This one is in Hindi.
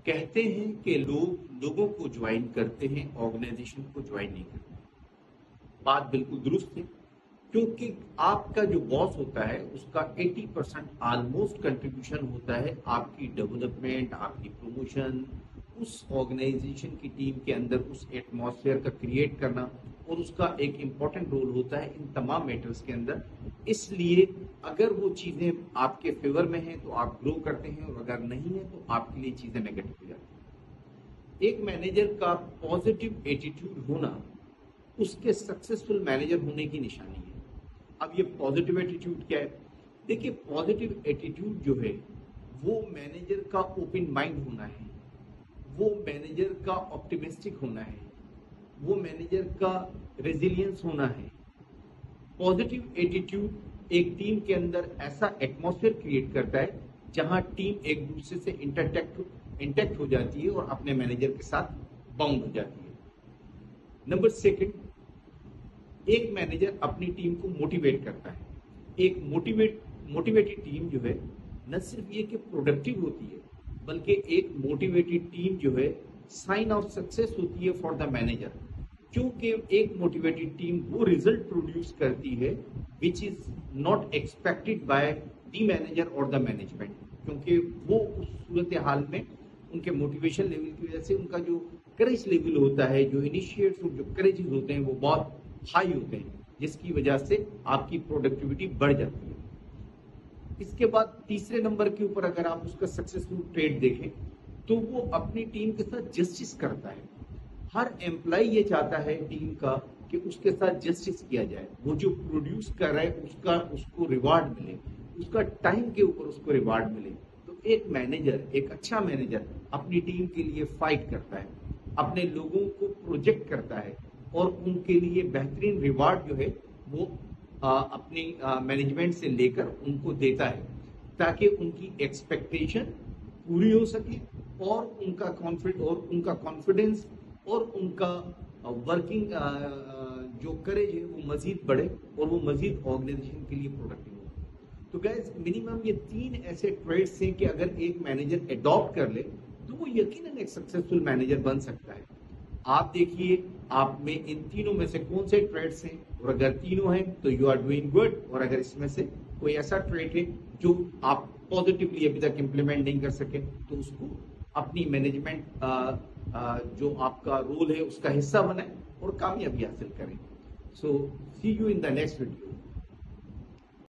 कहते हैं कि लोगों को ज्वाइन करते हैं, ऑर्गेनाइजेशन को ज्वाइन नहीं करते। बात बिल्कुल दुरुस्त है, क्योंकि आपका जो बॉस होता है उसका 80% ऑलमोस्ट कंट्रीब्यूशन होता है आपकी डेवलपमेंट, आपकी प्रमोशन, उस ऑर्गेनाइजेशन की टीम के अंदर उस एटमॉस्फेयर का क्रिएट करना, और उसका एक इम्पॉर्टेंट रोल होता है इन तमाम मैटर्स के अंदर। इसलिए अगर वो चीज़ें आपके फेवर में हैं तो आप ग्रो करते हैं, और अगर नहीं है तो आपके लिए चीज़ें नेगेटिव हो जाती हैं। एक मैनेजर का पॉजिटिव एटीट्यूड होना उसके सक्सेसफुल मैनेजर होने की निशानी है। अब ये पॉजिटिव एटीट्यूड क्या है? देखिए, पॉजिटिव एटीट्यूड जो है वो मैनेजर का ओपन माइंड होना है, वो मैनेजर का ऑप्टिमिस्टिक होना है, वो मैनेजर का रेजिलियंस होना है। पॉजिटिव एटीट्यूड एक टीम के अंदर ऐसा एटमॉस्फेयर क्रिएट करता है जहां टीम एक दूसरे से इंटैक्ट हो जाती है और अपने मैनेजर के साथ बाउंड हो जाती है। नंबर सेकंड, एक मैनेजर अपनी टीम को मोटिवेट करता है। एक मोटिवेटेड टीम जो है न सिर्फ ये कि प्रोडक्टिव होती है, बल्कि एक मोटिवेटेड टीम जो है साइन ऑफ सक्सेस होती है फॉर द मैनेजर। क्योंकि एक मोटिवेटेड टीम वो रिजल्ट प्रोड्यूस करती है which is not expected by the manager और द मैनेजमेंट, क्योंकि वो उस सूरत हाल में उनके मोटिवेशन लेवल की वजह से उनका जो करेज लेवल होता है, जो इनिशिएट्स जो करेजेस होते हैं वो बहुत हाई होते हैं, जिसकी वजह से आपकी प्रोडक्टिविटी बढ़ जाती है। इसके बाद तीसरे नंबर के ऊपर अगर आप उसका सक्सेसफुल ट्रेड देखें तो वो अपनी टीम के साथ जस्टिस करता है। हर एम्प्लॉय ये चाहता है टीम का कि उसके साथ जस्टिस किया जाए, वो जो प्रोड्यूस कर रहा है उसका उसको रिवार्ड मिले, उसका टाइम के ऊपर उसको रिवार्ड मिले। तो एक मैनेजर, एक अच्छा मैनेजर अपनी टीम के लिए फाइट करता है, अपने लोगों को प्रोजेक्ट करता है और उनके लिए बेहतरीन रिवार्ड जो है वो अपनी मैनेजमेंट से लेकर उनको देता है, ताकि उनकी एक्सपेक्टेशन पूरी हो सके और उनका कॉन्फिडेंस और उनका वर्किंग जो करेज है वो मजीद बढ़े और वो मजीद ऑर्गेनाइजेशन के लिए प्रोडक्टिव हो। तो गैस, मिनिमम ये 3 ऐसे ट्रेड्स हैं कि अगर एक मैनेजर अडॉप्ट कर ले तो वो यकीनन एक सक्सेसफुल मैनेजर बन सकता है। आप देखिए, आप में इन तीनों में से कौन से ट्रेड्स हैं, और अगर तीनों हैं तो यू आर डूइंग गुड, और अगर इसमें से कोई ऐसा ट्रेड है जो आप पॉजिटिवली अभी तक इम्प्लीमेंट नहीं कर सके तो उसको अपनी मैनेजमेंट जो आपका रोल है उसका हिस्सा बनाएं और कामयाबी हासिल करें। So see you in the next video.